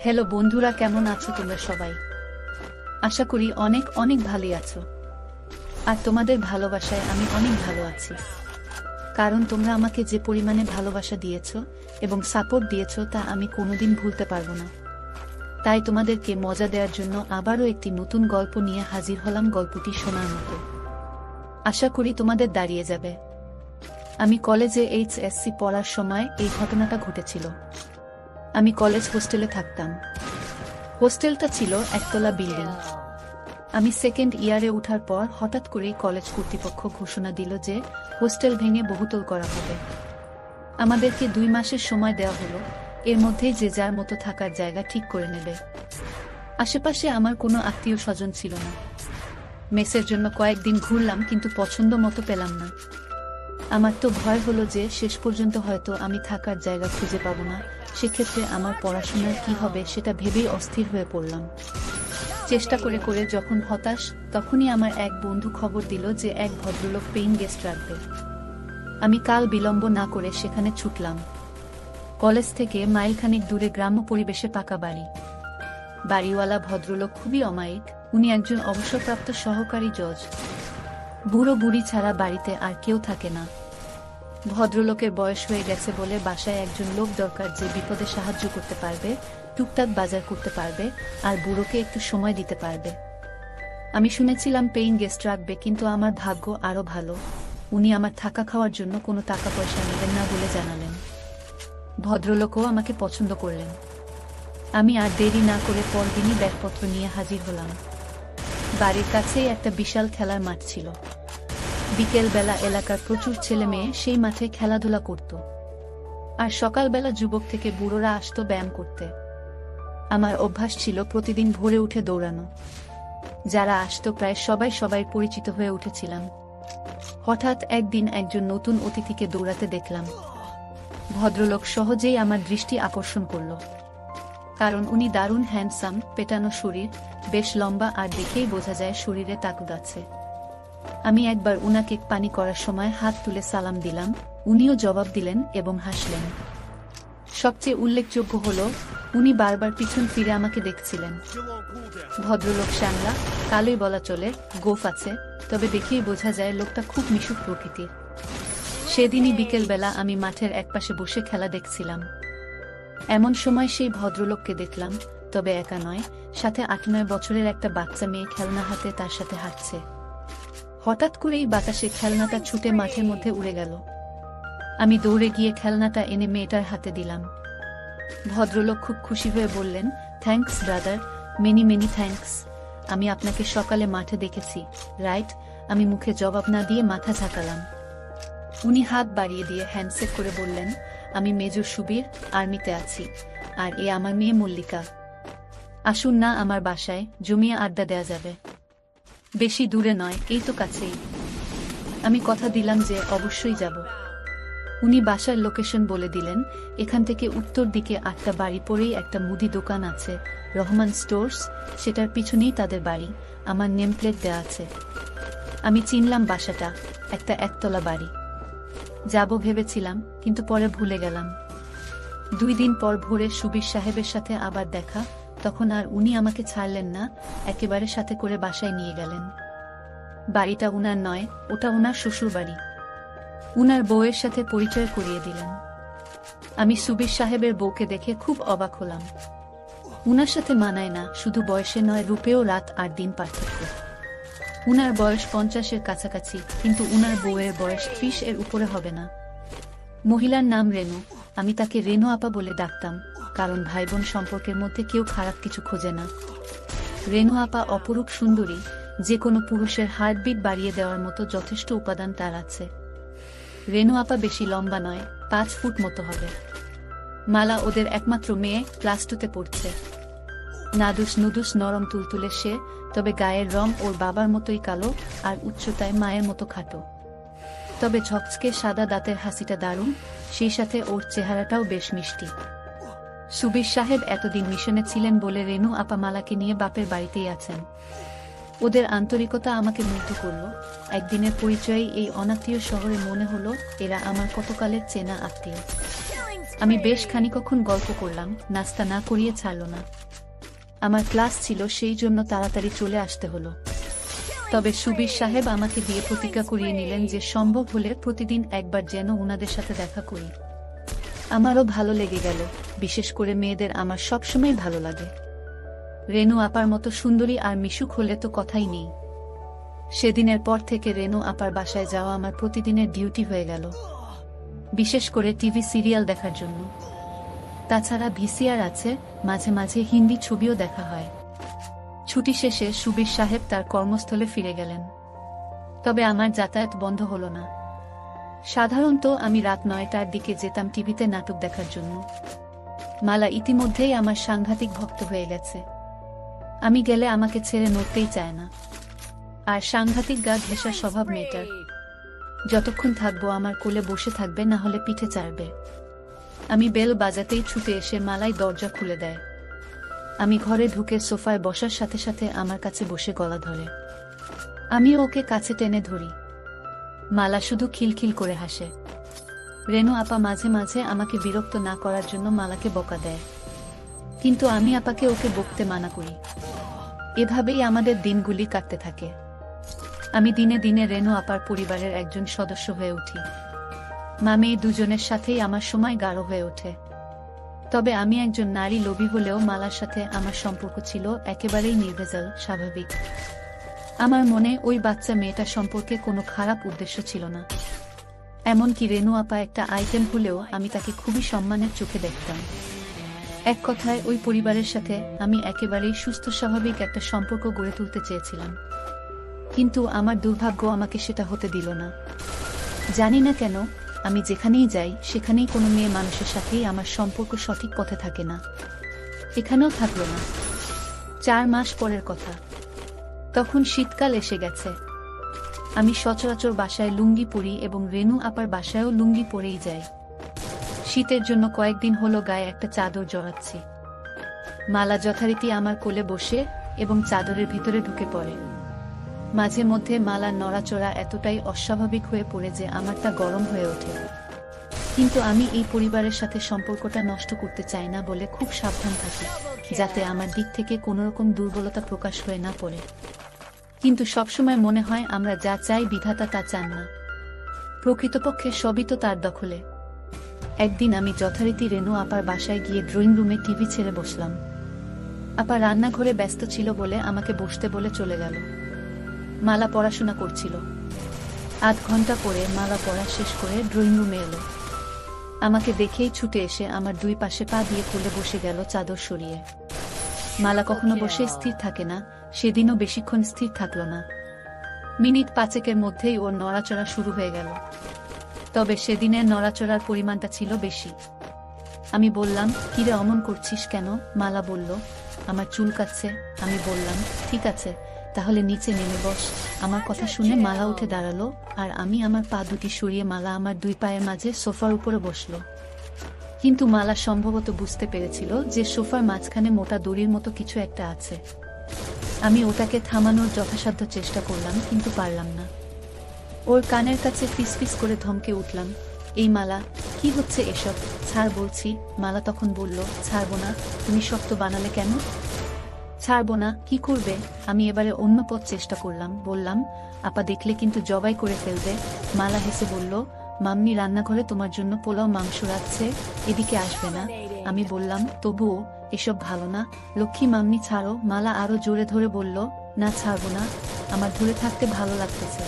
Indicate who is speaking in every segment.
Speaker 1: Hello বন্ধুরা, কেমন আছো তোমরা সবাই? আশা করি অনেক অনেক ভালোই আছো। আর তোমাদের ভালোবাসায় আমি অনেক ভালো আছি, কারণ তোমরা আমাকে যে পরিমাণে ভালোবাসা দিয়েছো এবং সাপোর্ট দিয়েছো তা আমি কোনোদিন ভুলতে পারবো না। তাই তোমাদেরকে মজা দেওয়ার জন্য আবারও একটি নতুন গল্প নিয়ে হাজির হলাম, গল্পটি শোনার মতো। আশা করি তোমাদের দাঁড়িয়ে যাবে। আমি কলেজে এইচএসসি পড়ার সময় এই ঘটনাটা ঘটেছিল। আমি কলেজ হোস্টেলে থাকতাম। হোস্টেলটা ছিল একতলা বিল্ডিং। আমি সেকেন্ড ইয়ারে ওঠার পর হঠাৎ করেই কলেজ কর্তৃপক্ষ ঘোষণা দিল যে হোস্টেল ভেঙে বহুতল করা হবে। আমাদেরকে 2 মাসের সময় দেওয়া হলো, এর মধ্যেই যে যার মতো থাকার জায়গা ঠিক করে নেবে। আশেপাশে আমার কোনো আত্মীয় স্বজন ছিল না। মেসের জন্য কয়েকদিন ঘুরলাম, কিন্তু পছন্দ মতো পেলাম না। আমার তো ভয় হলো যে শেষ পর্যন্ত হয়তো আমি থাকার জায়গা খুঁজে পাবো না। সেক্ষেত্রে আমার পড়াশোনার কি হবে সেটা ভেবেই অস্থির হয়ে পড়লাম। চেষ্টা করে করে যখন হতাশ, তখনই আমার এক বন্ধু খবর দিল যে এক ভদ্রলোক পেইং গেস্ট রাখবে। আমি কাল বিলম্ব না করে সেখানে ছুটলাম। কলেজ থেকে মাইলখানেক দূরে গ্রাম্য পরিবেশে পাকা বাড়ি। বাড়িওয়ালা ভদ্রলোক খুবই অমায়িক। উনি একজন অবসরপ্রাপ্ত সহকারী জজ। বুড়ো বুড়ি ছাড়া বাড়িতে আর কেউ থাকে না। ভদ্রলোকের বয়স হয়ে গেছে বলে বাসায় একজন লোক দরকার যে বিপদে সাহায্য করতে পারবে, টুকটাক বাজার করতে পারবে আর বুড়োকে একটু সময় দিতে পারবে। আমি শুনেছিলাম পেইং গেস্ট রাখবে, কিন্তু আমার ভাগ্য আরো ভালো। উনি আমার থাকা খাওয়ার জন্য কোনো টাকা পয়সা নেবেন না বলে জানালেন। ভদ্রলোকও আমাকে পছন্দ করলেন। আমি আর দেরি না করে পরদিনই ব্যাগপত্র নিয়ে হাজির হলাম। বাড়ির কাছেই একটা বিশাল খেলার মাঠ ছিল। বিকেলবেলা এলাকার প্রচুর ছেলে মেয়ে সেই মাঠে খেলাধুলা করত, আর সকালবেলা যুবক থেকে বুড়োরা আসতো ব্যায়াম করতে। আমার অভ্যাস ছিল প্রতিদিন ভোরে উঠে দৌড়ানো। যারা আসতো প্রায় সবাই পরিচিত হয়ে উঠেছিলাম। হঠাৎ একদিন একজন নতুন অতিথিকে দৌড়াতে দেখলাম। ভদ্রলোক সহজেই আমার দৃষ্টি আকর্ষণ করল, কারণ উনি দারুণ হ্যান্ডসাম, পেটানো শরীর, বেশ লম্বা, আর দেখেই বোঝা যায় শরীরে তাকত আছে। আমি একবার উনাকে পানি করার সময় হাত তুলে সালাম দিলাম। উনিও জবাব দিলেন এবং হাসলেন। সবচেয়ে উল্লেখযোগ্য হলো উনি বারবার পিছন ফিরে আমাকে দেখছিলেন। ভদ্রলোক শ্যামলা, কালোই বলা চলে, গোঁফ আছে, তবে দেখেই বোঝা যায় লোকটা খুব মিশুক প্রকৃতির। সেদিনই বিকেলবেলা আমি মাঠের একপাশে বসে খেলা দেখছিলাম। এমন সময় সেই ভদ্রলোককে দেখলাম, তবে একা নয়, সাথে 8-9 বছরের একটা বাচ্চা মেয়ে খেলনা হাতে তার সাথে হাঁটছে। হঠাৎ করেই বাতাসে খেলনাটা ছুটে মাঠের মধ্যে উড়ে গেল। আমি দৌড়ে গিয়ে খেলনাটা এনে মেয়েটার হাতে দিলাম। ভদ্রলোক খুব খুশি হয়ে বললেন, thanks brother, many many thanks. আমি আপনাকে সকালে মাঠে দেখেছি, রাইট? আমি মুখে জবাব না দিয়ে মাথা ঝাঁকালাম। উনি হাত বাড়িয়ে দিয়ে হ্যান্ডশেক করে বললেন, আমি মেজর সুবীর, আর্মিতে আছি, আর এ আমার মেয়ে মল্লিকা। আসুন না আমার বাসায়, জমিয়ে আড্ডা দেয়া যাবে। বেশি দূরে নয়, এই তো কাছেই। আমি কথা দিলাম যে অবশ্যই যাব। উনি বাসার লোকেশন বলে দিলেন। এখান থেকে উত্তর দিকে 8টা বাড়ি পরেই একটা মুদি দোকান আছে, রহমান স্টোর্স। সেটার পিছনেই তাদের বাড়ি। আমার নেম প্লেট দেয়া আছে। আমি চিনলাম বাসাটা, একটা একতলা বাড়ি। যাব ভেবেছিলাম, কিন্তু পরে ভুলে গেলাম। 2 দিন পর ভোরে সুবীর সাহেবের সাথে আবার দেখা। তখন আর উনি আমাকে ছাড়লেন না, একেবারে সাথে করে বাসায় নিয়ে গেলেন। বাড়িটা উনার নয়, ওটা উনার শ্বশুর বাড়ি। উনার বউয়ের সাথে পরিচয় করিয়ে দিলেন। আমি সুবীর সাহেবের বউকে দেখে খুব অবাক হলাম। উনার সাথে মানায় না, শুধু বয়সে নয়, রূপেও রাত আর দিন পার্থক্য। উনার বয়স 50-এর কাছাকাছি, কিন্তু উনার বউয়ের বয়স 30-এর উপরে হবে না। মহিলার নাম রেনু। আমি তাকে রেনু আপা বলে ডাকতাম, কারণ ভাই বোন সম্পর্কের মধ্যে কেউ খারাপ কিছু খোঁজে না। রেনু আপা অপরূপ সুন্দরী, যে কোনো পুরুষের হার্টবিট বাড়িয়ে দেওয়ার মতো যথেষ্ট উপাদান তার আছে। রেনু আপা বেশি লম্বা নয়, 5 ফুট মতো হবে। মালা ওদের একমাত্র মেয়ে, ক্লাস 2-তে পড়ছে। নাদুস নুদুস নরম তুলতুলে সে, তবে গায়ের রং ওর বাবার মতোই কালো, আর উচ্চতায় মায়ের মতো খাটো। তবে ঝকঝকে সাদা দাঁতের হাসিটা দারুণ, সেই সাথে ওর চেহারাটাও বেশ মিষ্টি। সুবীর সাহেব এতদিন মিশনে ছিলেন বলে রেনু আপা মালাকে নিয়ে বাপের বাড়িতেই আছেন। ওদের আন্তরিকতা আমাকে মুগ্ধ করল। একদিনের পরিচয়ে এই অনাত্মীয় শহরে মনে হলো এরা আমার কতকালের চেনা আত্মীয়। আমি বেশ খানিকক্ষণ গল্প করলাম, নাস্তা না করিয়ে ছাড়ল না। আমার ক্লাস ছিল, সেই জন্য তাড়াতাড়ি চলে আসতে হলো। তবে সুবীর সাহেব আমাকে দিয়ে প্রতিজ্ঞা করিয়ে নিলেন যে সম্ভব হলে প্রতিদিন একবার যেন উনাদের সাথে দেখা করি। আমারও ভালো লেগে গেল, বিশেষ করে মেয়েদের আমার সবসময় ভালো লাগে। রেনু আপার মতো সুন্দরী আর মিশুক হলে তো কথাই নেই। সেদিনের পর থেকে রেনু আপার বাসায় যাওয়া আমার প্রতিদিনের ডিউটি হয়ে গেল, বিশেষ করে টিভি সিরিয়াল দেখার জন্য। তাছাড়া ভিসিআর আছে, মাঝে মাঝে হিন্দি ছবিও দেখা হয়। ছুটি শেষে সুবীর সাহেব তার কর্মস্থলে ফিরে গেলেন, তবে আমার যাতায়াত বন্ধ হলো না। সাধারণত আমি রাত 9টার দিকে যেতাম টিভিতে নাটক দেখার জন্য। মালা ইতিমধ্যেই আমার সাংঘাতিক ভক্ত হয়ে গেছে। আমি গেলে আমাকে ছেড়ে নড়তেই চায় না। আর সাংঘাতিক গা ঘেঁষা স্বভাব মেয়েটার। যতক্ষণ থাকবো আমার কোলে বসে থাকবে, না হলে পিঠে চাড়বে। আমি বেল বাজাতেই ছুটে এসে মালাই দরজা খুলে দেয়। আমি ঘরে ঢুকে সোফায় বসার সাথে সাথে আমার কাছে বসে গলা ধরে। আমি ওকে কাছে টেনে ধরি। মালা শুধু খিলখিল করে হাসে। রেনু আপা মাঝে মাঝে আমাকে বিরক্ত না করার জন্য মালাকে বকা দেয়, কিন্তু আমি আপাকে ওকে বকতে মানা করি। এভাবেই আমাদের দিনগুলি কাটতে থাকে। আমি দিনে দিনে রেনু আপার পরিবারের একজন সদস্য হয়ে উঠি। মেয়ে দুজনের সাথেই আমার সময় গাঢ় হয়ে ওঠে। তবে আমি একজন নারী লোভী হলেও মালার সাথে আমার সম্পর্ক ছিল একেবারেই নির্ভেজাল, স্বাভাবিক। আমার মনে ওই বাচ্চা মেয়েটা সম্পর্কে কোনো খারাপ উদ্দেশ্য ছিল না। এমনকি রেনু আপা একটা আইটেম হলেও আমি তাকে খুবই সম্মানের চোখে দেখতাম। এক কথায় ওই পরিবারের সাথে আমি একেবারেই সুস্থ স্বাভাবিক একটা সম্পর্ক গড়ে তুলতে চেয়েছিলাম, কিন্তু আমার দুর্ভাগ্য আমাকে সেটা হতে দিল না। জানি না কেন, আমি যেখানেই যাই সেখানেই কোনো মেয়ে মানুষের সাথেই আমার সম্পর্ক সঠিক পথে থাকে না। এখানেও থাকলো না। 4 মাস পরের কথা। তখন শীতকাল এসে গেছে। আমি সচরাচর বাসায় লুঙ্গি পরি এবং রেনু আপার বাসায়ও লুঙ্গি পরেই যাই। শীতের জন্য কয়েকদিন হলো গায়ে একটা চাদর জড়াচ্ছি। মালা যথারীতি আমার কোলে বসে এবং চাদরের ভিতরে ঢুকে পড়ে। মাঝে মধ্যে মালার নড়াচড়া এতটাই অস্বাভাবিক হয়ে পড়ে যে আমারটা গরম হয়ে ওঠে, কিন্তু আমি এই পরিবারের সাথে সম্পর্কটা নষ্ট করতে চাই না বলে খুব সাবধান থাকি, যাতে আমার দিক থেকে কোনোরকম দুর্বলতা প্রকাশ হয়ে না পড়ে। কিন্তু সবসময় মনে হয় আমরা যা চাই বিধাতা তা চান না। প্রকৃতপক্ষে সবই তো তার দখলে। একদিন আমি যথারীতি রেনু আপার বাসায় গিয়ে ড্রয়িং রুমে টিভি ছেড়ে বসলাম। আপা রান্নাঘরে ব্যস্ত ছিল বলে আমাকে বসতে বলে চলে গেল। মালা পড়াশোনা করছিল। আধ ঘন্টা পরে মালা পড়া শেষ করে ড্রয়িং রুমে এলো। আমাকে দেখেই ছুটে এসে আমার 2 পাশে পা দিয়ে কোলে বসে গেল চাদর সরিয়ে। মালা কখনো বসে স্থির থাকে না, সেদিনও বেশিক্ষণ স্থির থাকল না। মিনিট 5 মধ্যেই ওর নড়াচড়া শুরু হয়ে গেল। তবে সেদিনের নড়াচড়ার পরিমাণটা ছিল বেশি। আমি বললাম, কিরে অমন করছিস কেন? মালা বলল, আমার চুল কাচ্ছে। আমি বললাম, ঠিক আছে, তাহলে নিচে নেমে বস। আমার কথা শুনে মালা উঠে দাঁড়ালো আর আমি আমার পা দুটি সরিয়ে মালা আমার 2 পায়ের মাঝে সোফার উপরে বসলো। কিন্তু মালা সম্ভবত বুঝতে পেরেছিল যে সোফার মাঝখানে মোটা দড়ির মতো কিছু একটা আছে। আমি ওটাকে থামানোর যথাসাধ্য চেষ্টা করলাম, কিন্তু পারলাম না। ওর কানের কাছে ফিসফিস করে ধমকে উঠলাম, এই মালা, কি হচ্ছে এসব? ছাড় বলছি। মালা তখন বলল, ছাড়বো না। তুমি শক্ত বানালে কেন? ছাড়বো না, কি করবে? আমি এবারে অন্য পথ চেষ্টা করলাম। বললাম, আপা দেখলে কিন্তু জবাই করে ফেলবে। মালা হেসে বলল, মাম্মি রান্নাঘরে তোমার জন্য পোলাও মাংস রাখছে, এদিকে আসবে না। আমি বললাম, তবুও এসব ভালো না। লক্ষ্মী মাম্মি ছাড়ো। মালা আরো জোরে ধরে বলল, না ছাড়বো না, আমার ধরে থাকতে ভালো লাগতেছে।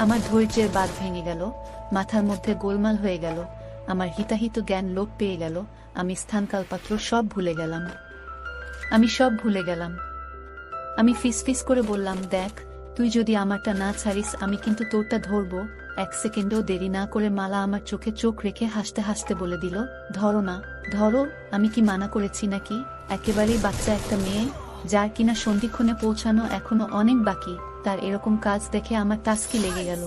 Speaker 1: আমার ধৈর্যের বাঁধ ভেঙে গেল, মাথার মধ্যে গোলমাল হয়ে গেল, আমার হিতাহিত জ্ঞান লোপ পেয়ে গেল। আমি স্থানকালপাত্র সব ভুলে গেলাম। আমি ফিসফিস করে বললাম, দেখ, তুই যদি আমারটা না ছাড়িস আমি কিন্তু তোরটা ধরবো। 1 সেকেন্ডও দেরি না করে মালা আমার চোখে চোখ রেখে হাসতে হাসতে বলে দিল, ধরো না, ধরো। আমি কি মানা করেছি নাকি? একেবারেই বাচ্চা একটা মেয়ে, যার কিনা সন্ধিক্ষণে পৌঁছানো এখনো অনেক বাকি, তার এরকম কাজ দেখে আমার টাস্কি লেগে গেল।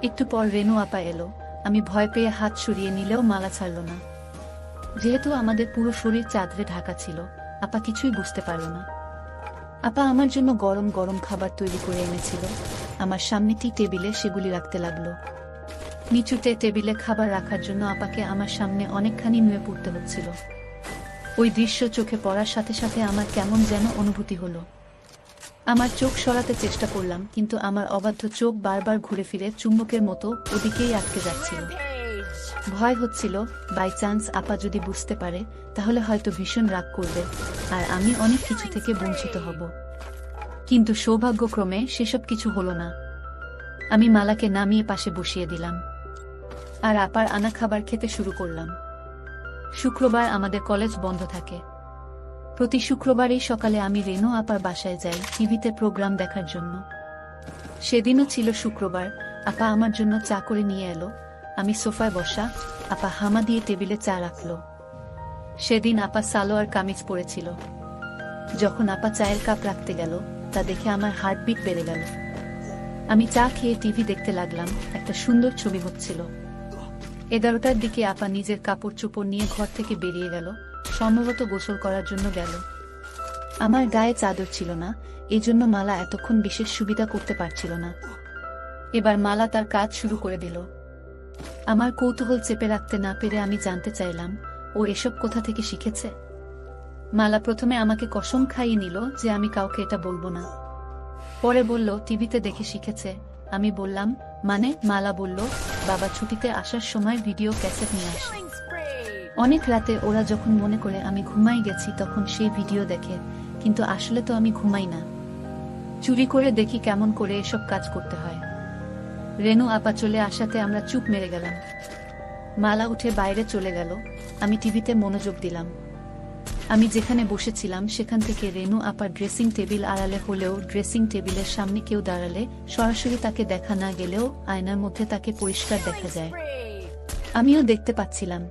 Speaker 1: একটু পর রেনু আপা এলো। আমি ভয় পেয়ে হাত সরিয়ে নিলেও মালা ছাড়ল না। যেহেতু আমাদের পুরো শরীর চাদরে ঢাকা ছিল, আপা কিছুই বুঝতে পারল না। আপা আমার জন্য গরম গরম খাবার তৈরি করে এনেছিল। আমার সামনে টি টেবিলে সেগুলি রাখতে লাগলো। নিচুতে টেবিলে খাবার রাখার জন্য আপাকে আমার সামনে অনেকখানি নুয়ে পড়তে হচ্ছিল। ওই দৃশ্য চোখে পড়ার সাথে সাথে আমার কেমন যেন অনুভূতি হলো। আমার চোখ সরাতে চেষ্টা করলাম, কিন্তু আমার অবাধ্য চোখ বারবার ঘুরে ফিরে চুম্বকের মতো ওদিকেই আটকে যাচ্ছিল। ভয় হচ্ছিল, বাই চান্স আপা যদি বুঝতে পারে তাহলে হয়তো ভীষণ রাগ করবে আর আমি অনেক কিছু থেকে বঞ্চিত হব। কিন্তু সৌভাগ্যক্রমে সেসব কিছু হলো না। আমি মালাকে নামিয়ে পাশে বসিয়ে দিলাম আর আপার আনা খাবার খেতে শুরু করলাম। শুক্রবার আমাদের কলেজ বন্ধ থাকে। প্রতি শুক্রবারই সকালে আমি রেনু আপার বাসায় যাই টিভিতে প্রোগ্রাম দেখার জন্য। সেদিনও ছিল শুক্রবার। আপা আমার জন্য চা করে নিয়ে এলো। আমি সোফায় বসা, আপা হামা দিয়ে টেবিলে চা রাখল। সেদিন আপা সালোয়ার কামিজ পরেছিল। যখন আপা চায়ের কাপ রাখতে গেল তা দেখে আমার হার্টবিট বেড়ে গেল। আমি চা খেয়ে টিভি দেখতে লাগলাম। একটা সুন্দর ছবি হচ্ছিল। 11টার দিকে আপা নিজের কাপড় চোপড় নিয়ে ঘর থেকে বেরিয়ে গেল, সম্ভবত গোসল করার জন্য গেল। আমার গায়ে চাদর ছিল না, এজন্য মালা এতক্ষণ বিশেষ সুবিধা করতে পারছিল না। এবার মালা তার কাজ শুরু করে দিল। আমার কৌতূহল চেপে রাখতে না পেরে আমি জানতে চাইলাম, ও এসব কোথা থেকে শিখেছে? মালা প্রথমে আমাকে কসম খাইয়ে নিল যে আমি কাউকে এটা বলবো না। পরে বলল টিভিতে দেখে শিখেছে। আমি বললাম মানে? মালা বলল বাবা ছুটিতে আসার সময় ভিডিও ক্যাসেট নিয়ে আসে। অনেক রাতে ওরা যখন মনে করে আমি ঘুমাই গেছি তখন সেই ভিডিও দেখে, কিন্তু আসলে তো আমি ঘুমাই না। চুরি করে দেখি কেমন করে এসব কাজ করতে হয়। রেনু আপা চলে আসাতে আমরা চুপ মেরে গেলাম। মালা উঠে বাইরে চলে গেল। আমি টিভিতে মনোযোগ দিলাম। আমি যেখানে বসেছিলাম সেখান থেকে রেনু আপার ড্রেসিং টেবিল আড়ালে হলেও ড্রেসিং টেবিলের সামনে কেউ দাঁড়ালে সরাসরি তাকে দেখা না গেলেও আয়নার মধ্যে তাকে পরিষ্কার দেখা যায়। আমিও দেখতে পাচ্ছিলাম।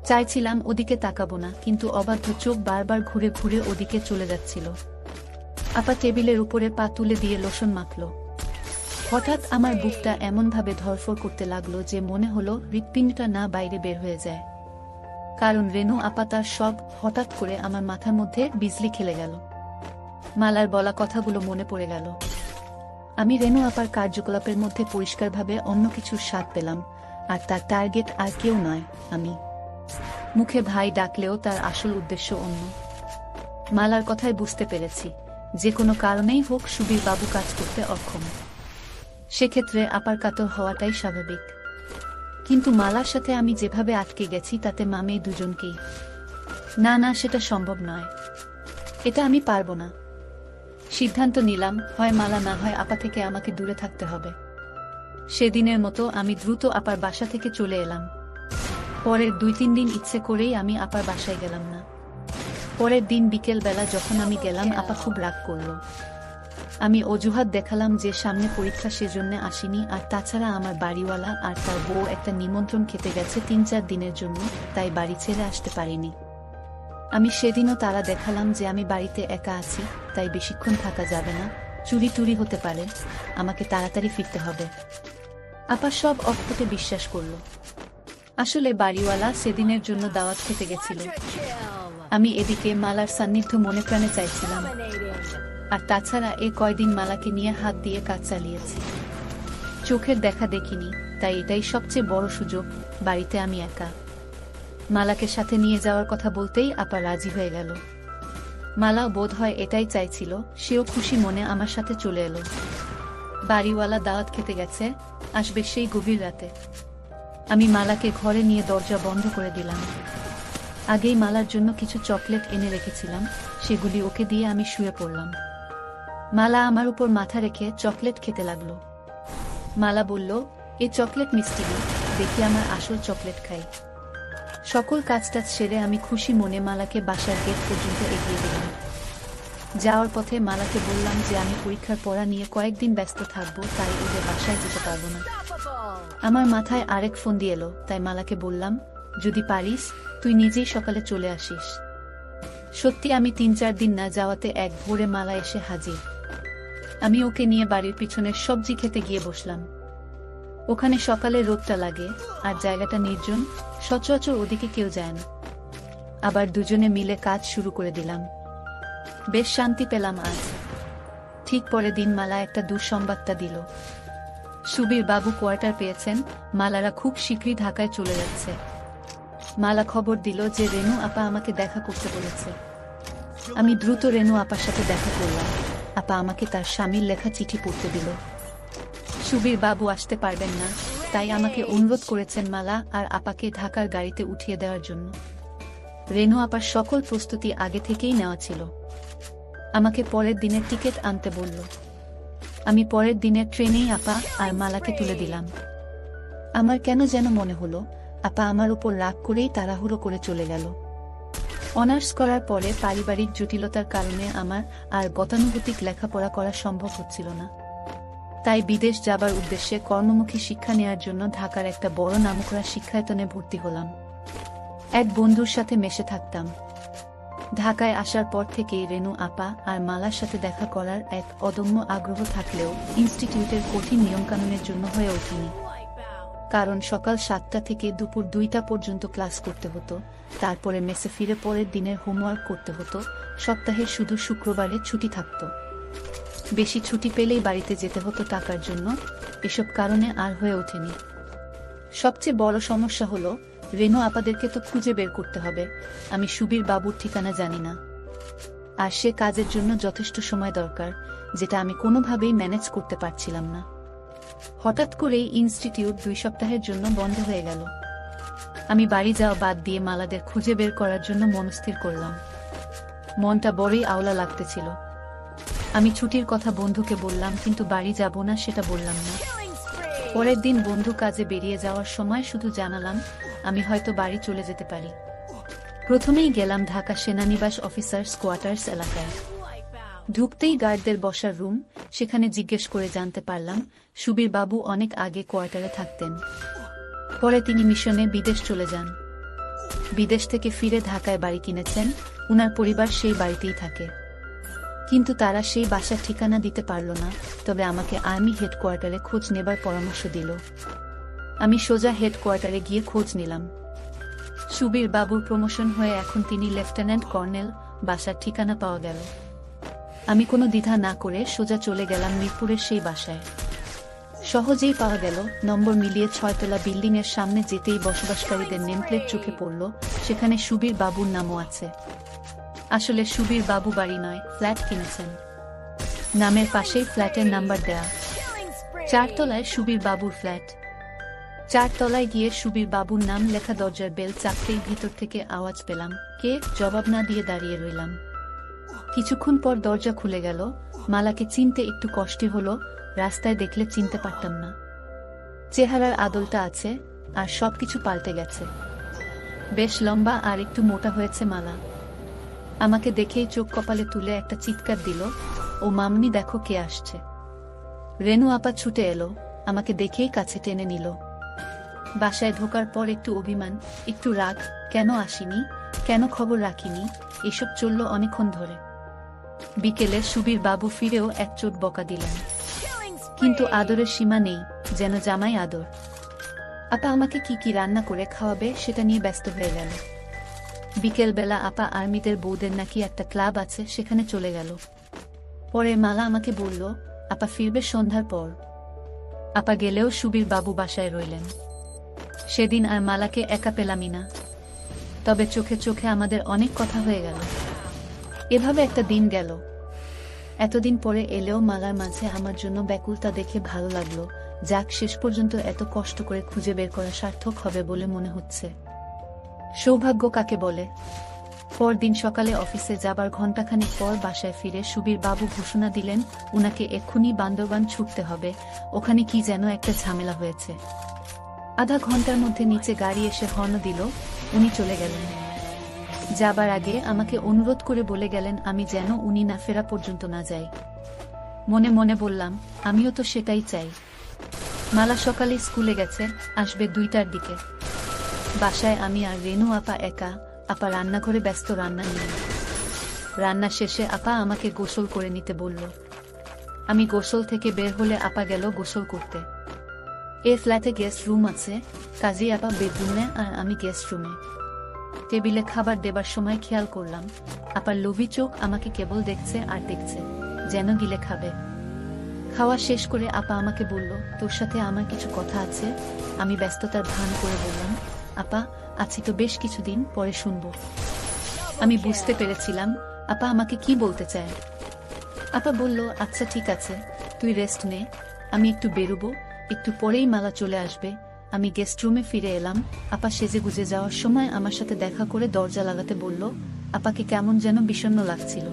Speaker 1: চাইছিলাম ওদিকে তাকাবো না, কিন্তু অবাধ্য চোখ বারবার ঘুরে ঘুরে ওদিকে চলে যাচ্ছিল। আপা টেবিলের উপরে পা তুলে দিয়ে লোশন মাখল। হঠাৎ আমার বুকটা এমনভাবে ধরফর করতে লাগলো যে মনে হলো হৃৎপিণ্ডটা না বাইরে বের হয়ে যায়। কারণ রেনু আপা তার সব হঠাৎ করে আমার মাথার মধ্যে বিজলি খেলে গেল। মালার বলা কথাগুলো মনে পড়ে গেল। আমি রেনু আপার কার্যকলাপের মধ্যে পরিষ্কারভাবে অন্য কিছুর স্বাদ পেলাম, আর তার টার্গেট আর কেউ নয়, আমি। মুখে ভাই ডাকলেও তার আসল উদ্দেশ্য অন্য। মালার কথায় বুঝতে পেরেছি যে কোনো কারণেই হোক সুবীর বাবু কাজ করতে অক্ষম। সেক্ষেত্রে আপার কাতর হওয়াটাই স্বাভাবিক। কিন্তু মালার সাথে আমি যেভাবে আটকে গেছি তাতে মামে দুজনকেই। না না, সেটা সম্ভব নয়। এটা আমি পারবো না। সিদ্ধান্ত নিলাম, হয় মালা না হয় আপা থেকে আমাকে দূরে থাকতে হবে। সেদিনের মতো আমি দ্রুত আপার বাসা থেকে চলে এলাম। পরের 2-3 দিন ইচ্ছে করেই আমি আপার বাসায় গেলাম না। পরের দিন বিকেল বেলা যখন আমি গেলাম আপা খুব রাগ করল। আমি অজুহাত দেখালাম যে সামনে পরীক্ষা, সেজন্য আসিনি, আর তাছাড়া আমার বাড়িওয়ালা আর তার বউ একটা নিমন্ত্রণ খেতে গেছে 3-4 দিনের জন্য, তাই বাড়ি ছেড়ে আসতে পারিনি। আমি সেদিনও তারা দেখালাম যে আমি বাড়িতে একা আছি, তাই বেশিক্ষণ থাকা যাবে না, চুরি টুরি হতে পারে, আমাকে তাড়াতাড়ি ফিরতে হবে। আপা সব অকপটে বিশ্বাস করল। আসলে বাড়িওয়ালা সেদিনের জন্য দাওয়াত খেতে গেছিল। আমি এদিকে মালার সান্নিধ্য মনে প্রাণে চাইছিলাম। আর তাছাড়া এ কয়দিন মালাকে নিয়ে হাত দিয়ে কাজ চালিয়েছি। চোখের দেখা দেখিনি, তাই এটাই সবচেয়ে বড় সুযোগ। বাড়িতে আমি একা। মালাকে সাথে নিয়ে যাওয়ার কথা বলতেই আপা রাজি হয়ে গেল। মালাও বোধ হয় এটাই চাইছিল, সেও খুশি মনে আমার সাথে চলে এলো। বাড়িওয়ালা দাওয়াত খেতে গেছে, আসবে সেই গভীর রাতে। আমি মালাকে ঘরে নিয়ে দরজা বন্ধ করে দিলাম। আগেই মালার জন্য কিছু চকলেট এনে রেখেছিলাম, সেগুলি ওকে দিয়ে আমি শুয়ে পড়লাম। মালা আমার উপর মাথা রেখে চকলেট খেতে লাগলো। মালা বলল, এ চকলেট মিষ্টি না, দেখি আমার আসল চকলেট খাই। সকল কাজটা সেরে আমি খুশি মনে মালাকে বাসার গেট পর্যন্ত এগিয়ে দিলাম। যাওয়ার পথে মালাকে বললাম যে আমি পরীক্ষার পড়া নিয়ে কয়েকদিন ব্যস্ত থাকবো, তাই ওদের বাসায় যেতে পারবো না। আমার মাথায় আরেক ফোন দিয়ে এলো, তাই মালাকে বললাম, যদি পারিস তুই নিজেই সকালে চলে আসিস। সত্যি আমি 3-4 দিন না যাওয়াতে এক ভোরে মালা এসে হাজির। আমি ওকে নিয়ে বাড়ির পিছনের সবজি খেতে গিয়ে বসলাম। ওখানে সকালে রোদটা লাগে আর জায়গাটা নির্জন, সচরাচর ওদিকে কেউ যায় না। আবার দুজনে মিলে কাজ শুরু করে দিলাম। বেশ শান্তি পেলাম আজ। ঠিক পরের দিন মালা একটা দুঃসংবাদটা দিল। সুবীর বাবু কোয়ার্টার পেয়েছেন, মালারা খুব শীঘ্রই ঢাকায় চলে যাচ্ছে। মালা খবর দিল যে রেনু আপা আমাকে দেখা করতে বলেছে। আমি দ্রুত রেনু আপার সাথে দেখা করলাম। আপা আমাকে তার স্বামীর লেখা চিঠি পড়তে দিল। সুবীর বাবু আসতে পারবেন না, তাই আমাকে অনুরোধ করেছেন মালা আর আপাকে ঢাকার গাড়িতে উঠিয়ে দেওয়ার জন্য। রেনু আপার সকল প্রস্তুতি আগে থেকেই নেওয়া ছিল। আমাকে পরের দিনের টিকিট আনতে বলল। আমি পরের দিনের ট্রেনেই আপা আর মালাকে তুলে দিলাম। আমার কেন যেন মনে হলো আপা আমার উপর রাগ করেই তাড়াহুড়ো করে চলে গেল। অনার্স করার পরে পারিবারিক জটিলতার কারণে আমার আর গতানুগতিক লেখাপড়া করা সম্ভব হচ্ছিল না। তাই বিদেশ যাবার উদ্দেশ্যে কর্মমুখী শিক্ষা নেয়ার জন্য ঢাকার একটা বড় নামকরা শিক্ষায়তনে ভর্তি হলাম। এক বন্ধুর সাথে মেশে থাকতাম। ঢাকায় আসার পর থেকেই রেনু আপা আর মালার সাথে দেখা করার এক অদম্য আগ্রহ থাকলেও ইনস্টিটিউটের কঠিন নিয়মকানুনের জন্য হয়ে ওঠেনি। কারণ সকাল 7টা থেকে দুপুর 2টা পর্যন্ত ক্লাস করতে হতো, তারপরে মেসে ফিরে পরের দিনের হোমওয়ার্ক করতে হতো। সপ্তাহে শুধু শুক্রবারে ছুটি থাকত। বেশি ছুটি পেলেই বাড়িতে যেতে হতো টাকার জন্য। এসব কারণে আর হয়ে ওঠেনি। সবচেয়ে বড় সমস্যা হলো রেনু আপাদেরকে তো খুঁজে বের করতে হবে। আমি সুবীর বাবুর ঠিকানা জানি না, আর সে কাজের জন্য যথেষ্ট সময় দরকার, যেটা আমি কোনোভাবেই ম্যানেজ করতে পারছিলাম না। হঠাৎ করেই ইনস্টিটিউট 2 সপ্তাহের জন্য বন্ধ হয়ে গেল। আমি বাড়ি যাওয়া বাদ দিয়ে মালাদের খুঁজে বের করার জন্য মনস্থির করলাম। মনটা বড়ই আওলা লাগতেছিল। আমি ছুটির কথা বন্ধুকে বললাম, কিন্তু বাড়ি যাব না সেটা বললাম না। পরের দিন বন্ধু কাজে বেরিয়ে যাওয়ার সময় শুধু জানালাম আমি হয়তো বাড়ি চলে যেতে পারি। প্রথমেই গেলাম ঢাকা সেনানিবাস অফিসার্স কোয়ার্টার্স এলাকায়। ঢুকতেই গার্ডদের বসার রুম, সেখানে জিজ্ঞেস করে জানতে পারলাম সুবীর বাবু অনেক আগে কোয়ার্টারে থাকতেন। পরে তিনি মিশনে বিদেশ চলে যান। বিদেশ থেকে ফিরে ঢাকায় বাড়ি কিনেছেন। উনার পরিবার সেই বাড়িতেই থাকে, কিন্তু তারা সেই বাসার ঠিকানা দিতে পারল না। তবে আমাকে আর্মি হেডকোয়ার্টারে খোঁজ নেবার পরামর্শ দিল। আমি সোজা হেডকোয়ার্টারে গিয়ে খোঁজ নিলাম। সুবীর বাবুর প্রমোশন হয়ে এখন তিনি লেফটেন্যান্ট কর্নেল। বাসার ঠিকানা পাওয়া গেল। আমি কোনো দ্বিধা না করে সোজা চলে গেলাম মিরপুরের সেই বাসায়। সহজেই পাওয়া গেল। নম্বর মিলিয়ে 6তলা বিল্ডিং এর সামনে যেতেই বসবাসকারীদের নেমপ্লেট চোখে পড়ল, সেখানে সুবীর বাবুর নামও আছে। আসলে সুবীর বাবু বাড়ি নয়, ফ্ল্যাট কিনেছেন। নামের পাশেই ফ্ল্যাটের নাম্বার দেয়া। 4 তলায় সুবীর বাবুর ফ্ল্যাট। 4 তলায় গিয়ে সুবীর বাবুর নাম লেখা দরজার বেল চাপতেই ভিতর থেকে আওয়াজ পেলাম। কে? জবাব না দিয়ে দাঁড়িয়ে রইলাম। কিছুক্ষণ পর দরজা খুলে গেল। মালাকে চিনতে একটু কষ্ট হলো, রাস্তায় দেখলে চিনতে পারতাম না। চেহারার আদলটা আছে, আর সবকিছু পাল্টে গেছে। বেশ লম্বা আর একটু মোটা হয়েছে মালা। আমাকে দেখেই চোখ কপালে তুলে একটা চিৎকার দিল, ও মামনি দেখো কে আসছে। রেনু আপা ছুটে এলো, আমাকে দেখেই কাছে টেনে নিল। বাসায় ঢোকার পর একটু অভিমান, একটু রাগ, কেন আসিনি, কেন খবর রাখিনি, এসব চলল অনেকক্ষণ ধরে। বিকেলে সুবীর বাবু ফিরেও এক চোট বকা দিলেন, কিন্তু আদরের সীমা নেই, যেন জামাই আদর। আপা আমাকে কি কি রান্না করে খাওয়াবে সেটা নিয়ে ব্যস্ত হয়ে গেল। বিকেলবেলা আপা আর্মিদের বউদের নাকি একটা ক্লাব আছে, সেখানে চলে গেল। পরে মালা আমাকে বলল আপা ফিরবে সন্ধ্যার পর। আপা গেলেও সুবীর বাবু বাসায় রইলেন। সেদিন আর মালাকে একা পেলামই না, তবে চোখে চোখে আমাদের অনেক কথা হয়ে গেল। এভাবে একটা দিন গেল। এতদিন পরে এলেও মালার মাঝে আমার জন্য ব্যাকুলতা দেখে ভালো লাগলো। যাক, শেষ পর্যন্ত এত কষ্ট করে খুঁজে বের করা সার্থক হবে বলে মনে হচ্ছে। সৌভাগ্য কাকে বলে। পরদিন সকালে অফিসে যাবার ঘণ্টাখানেক পর বাসায় ফিরে সুবীর বাবু ঘোষণা দিলেন উনাকে এক্ষুনি বান্দরবান ছুটতে হবে, ওখানে কি যেন একটা ঝামেলা হয়েছে। আধা ঘন্টার মধ্যে নিচে গাড়ি এসে হর্ন দিল, উনি চলে গেলেন। যাবার আগে আমাকে অনুরোধ করে বলে গেলেন আমি যেন উনি না ফেরা পর্যন্ত না যাই। মনে মনে বললাম আমিও তো সেটাই চাই। মালা সকালে স্কুলে গেছে, আসবে 2টার দিকে। বাসায় আমি আর রেনু আপা একা। আপা রান্নাঘরে ব্যস্ত রান্না নিয়ে। রান্না শেষে আপা আমাকে গোসল করে নিতে বলল। আমি গোসল থেকে বের হলে আপা গেল গোসল করতে। এ ফ্ল্যাটে গেস্ট রুম আছে, কাজী আপা বেডরুমে আর আমি গেস্ট রুমে। টেবিলে খাবার দেবার সময় খেয়াল করলাম আপার লোভী চোখ আমাকে কেবল দেখছে আর দেখছে, যেন গিলে খাবে। খাওয়া শেষ করে আপা আমাকে বলল, তোর সাথে আমার কিছু কথা আছে। আমি ব্যস্ততার ভান করে বললাম, আপা, আছি তো বেশ কিছুদিন, পরে শুনবো। আমি বুঝতে পেরেছিলাম আপা আমাকে কি বলতে চায়। আপা বলল, আচ্ছা ঠিক আছে, তুই রেস্ট নে, আমি একটু বেরোবো, একটু পরেই মালা চলে আসবে। আমি গেস্ট রুমে ফিরে এলাম। আপা সেজে গুজে যাওয়ার সময় আমার সাথে দেখা করে দরজা লাগাতে বলল। আপাকে কেমন যেন বিষণ্ণ লাগছিল।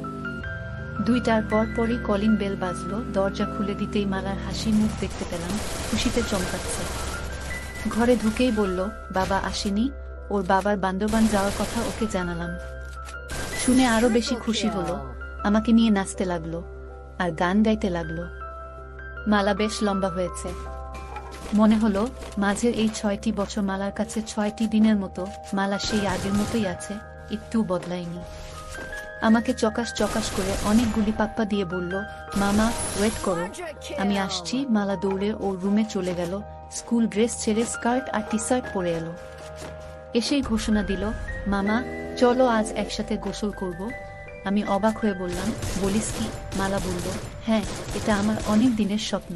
Speaker 1: 2টার পরই কলিং বেল বাজলো। দরজা খুলে দিতেই মালার হাসি মুখ দেখতে পেলাম, খুশিতে চমকাচ্ছে। ঘরে ঢুকেই বলল, বাবা আসেনি, ওর বাবার বান্দরবান যাওয়ার কথা ওকে জানালাম। শুনে আরো বেশি খুশি হলো, আমাকে নিয়ে নাচতে লাগলো আর গান গাইতে লাগলো। মালা বেশ লম্বা হয়েছে। মনে হলো মাঝের এই 6টি বছর মালার কাছে 6টি দিনের মতো। মালা সেই আগের মতোই আছে, একটু বদলায়নি। আমাকে চকাশ চকাশ করে অনেকগুলি পাপ্পা দিয়ে বলল, মামা ওয়েট করো, আমি আসছি। মালা দৌড়ে ওর রুমে চলে গেল। স্কুল ড্রেস ছেড়ে স্কার্ট আর টি শার্ট পরে এলো। এসেই ঘোষণা দিল, মামা চলো আজ একসাথে গোসল করব। আমি অবাক হয়ে বললাম, বলিস কি? মালা বলল, হ্যাঁ, এটা আমার অনেক দিনের স্বপ্ন।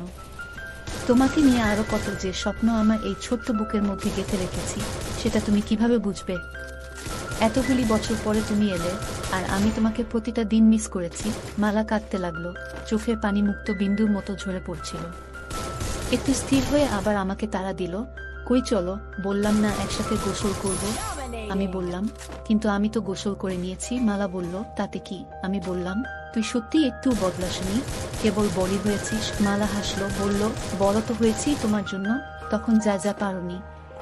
Speaker 1: তোমাকে নিয়ে আরো কত যে স্বপ্ন আমার এই ছোট্ট বুকের মধ্যে গেঁথে রেখেছি, সেটা তুমি কিভাবে বুঝবে? এতগুলি বছর পরে তুমি এলে, আর আমি তোমাকে প্রতিটা দিন মিস করেছি। মালা কাঁদতে লাগলো, চোখের পানি মুক্ত বিন্দুর মতো ঝরে পড়ছিল। একটু স্থির হয়ে আবার আমাকে তাড়া দিল, কই চলো, বললাম না একসাথে গোসল করব। আমি বললাম, কিন্তু আমি তো গোসল করে নিয়েছি। মালা বলল, তাতে কি? আমি বললাম, তুই সত্যি একটু বদলাসনি, কেবল বড়ি হয়েছিস। মালা হাসলো, বলল, বড় তো হয়েছি তোমার জন্য, তখন যা যা পারোনি,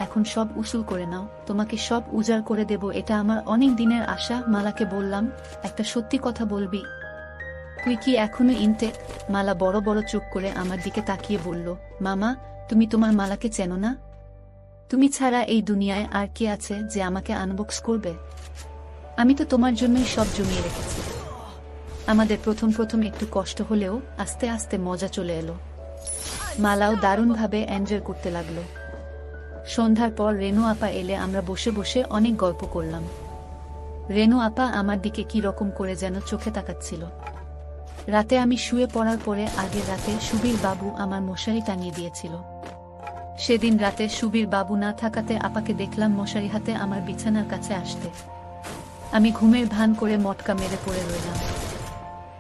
Speaker 1: এখন সব উসুল করে নাও, তোমাকে সব উজাড় করে দেব, এটা আমার অনেক দিনের আশা। মালাকে বললাম, একটা সত্যি কথা বলবি? তুই কি এখনো ইনটেক? মালা বড় বড় চোখ করে আমার দিকে তাকিয়ে বলল, মামা তুমি তোমার মালাকে চেনো না? তুমি ছাড়া এই দুনিয়ায় আর কে আছে যে আমাকে আনবক্স করবে? আমি তো তোমার জন্যই সব জমিয়ে রেখেছি। আমাদের প্রথম একটু কষ্ট হলেও আস্তে আস্তে মজা চলে এলো। মালাও দারুণভাবে এনজয় করতে লাগলো। সন্ধ্যার পর রেনু আপা এলে আমরা বসে বসে অনেক গল্প করলাম। রেনু আপা আমার দিকে কি রকম করে যেন চোখে তাকাচ্ছিল। রাতে আমি শুয়ে পড়ার পরে আগের রাতে সুবীর বাবু আমার মশারি টাঙিয়ে দিয়েছিল। সেদিন রাতে সুবীর বাবু না থাকাতে আপাকে দেখলাম মশারি হাতে আমার বিছানার কাছে আসতে। আমি ঘুমের ভান করে মটকা মেরে পড়ে রইলাম।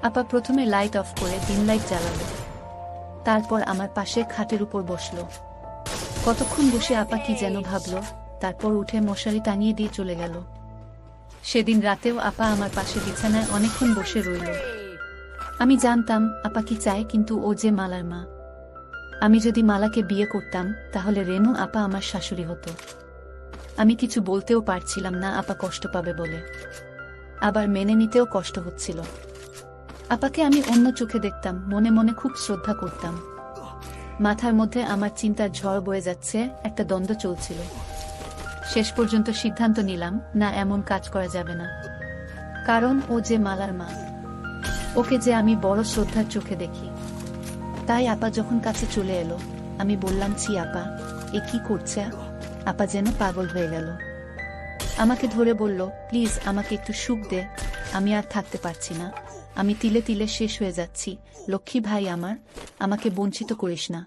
Speaker 1: আপা প্রথমে লাইট অফ করে ডিম লাইট জ্বালালো, তারপর আমার পাশে খাটের উপর বসলো। কতক্ষণ বসে আপা কি যেন ভাবলো, তারপর উঠে মশারি টাঙিয়ে দিয়ে চলে গেল। সেদিন রাতেও আপা আমার পাশে বিছানায় অনেকক্ষণ বসে রইল। আমি জানতাম আপা কি চায়, কিন্তু ও যে মালার মা। আমি যদি মালাকে বিয়ে করতাম তাহলে রেনু আপা আমার শাশুড়ি হতো। আমি কিছু বলতেও পারছিলাম না আপা কষ্ট পাবে বলে, আবার মেনে নিতেও কষ্ট হচ্ছিল। আপাকে আমি অন্য চোখে দেখতাম, মনে মনে খুব শ্রদ্ধা করতাম। মাথার মধ্যে আমার চিন্তার ঝড় বয়ে যাচ্ছে, একটা দ্বন্দ্ব চলছিল। শেষ পর্যন্ত সিদ্ধান্ত নিলাম, না, এমন কাজ করা যাবে না। কারণ ও যে মালার মা, ওকে যে আমি বড় শ্রদ্ধার চোখে দেখি। তাই আপা যখন কাছে চলে এলো, আমি বললাম, ছি আপা, এ কি করছে? আপা যেন পাগল হয়ে গেল। আমাকে ধরে বলল, প্লিজ আমাকে একটু সুখ দে, আমি আর থাকতে পারছি না, আমি তিলে তিলে শেষ হয়ে যাচ্ছি। লক্ষ্মী ভাই আমার, আমাকে বঞ্চিত করিস না।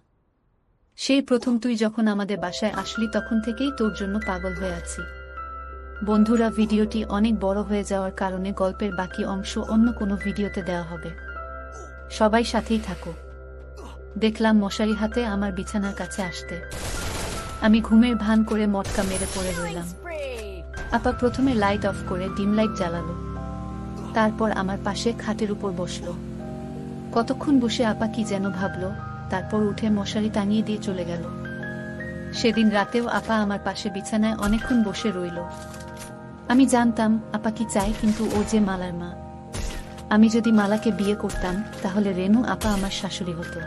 Speaker 1: সেই প্রথম তুই যখন আমাদের বাসায় আসলি তখন থেকেই তোর জন্য পাগল হয়ে আছি। বন্ধুরা, ভিডিওটি অনেক বড় হয়ে যাওয়ার কারণে গল্পের বাকি অংশ অন্য কোনো ভিডিওতে দেওয়া হবে। সবাই সাথেই থাকো। দেখলাম মশারি হাতে আমার বিছানার কাছে আসতে। আমি ঘুমের ভান করে মটকা মেরে পড়ে রইলাম। আপা প্রথমে লাইট অফ করে ডিম লাইট জ্বালালো, তারপর আমার পাশে খাটের উপর বসলো। কতক্ষণ বসে আপা কি যেন ভাবলো, তারপর উঠে মশারি টাঙিয়ে দিয়ে চলে গেল। সেদিন রাতেও আপা আমার পাশে বিছানায় অনেকক্ষণ বসে রইল। আমি জানতাম আপা কি চায়, কিন্তু ও যে মালার মা। আমি যদি মালাকে বিয়ে করতাম তাহলে রেনু আপা আমার শাশুড়ি হতো।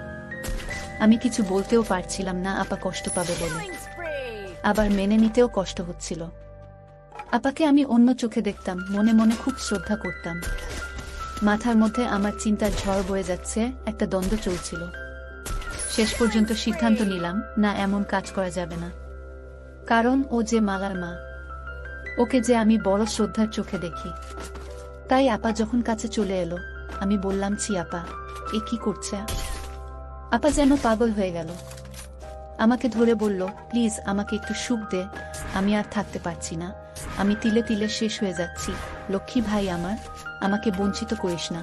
Speaker 1: আমি কিছু বলতেও পারছিলাম না আপা কষ্ট পাবে বলে, আবার মেনে নিতেও কষ্ট হচ্ছিল। আপাকে আমি অন্য চোখে দেখতাম, মনে মনে খুব শ্রদ্ধা করতাম। মাথার মধ্যে আমার চিন্তার ঝড় বয়ে যাচ্ছে, একটা দ্বন্দ্ব চলছিল। শেষ পর্যন্ত সিদ্ধান্ত নিলাম, না, এমন কাজ করা যাবে না। কারণ ও যে মালার মা, ওকে যে আমি বড় শ্রদ্ধার চোখে দেখি। তাই আপা যখন কাছে চলে এলো, আমি বললাম, ছি আপা, এ কি করছে? আপা যেন পাগল হয়ে গেল, আমাকে ধরে বলল, প্লিজ আমাকে একটু সুখ দে, আমি আর থাকতে পারছি না, আমি তিলে তিলে শেষ হয়ে যাচ্ছি, লক্ষ্মী ভাই আমার, আমাকে বঞ্চিত করিস না।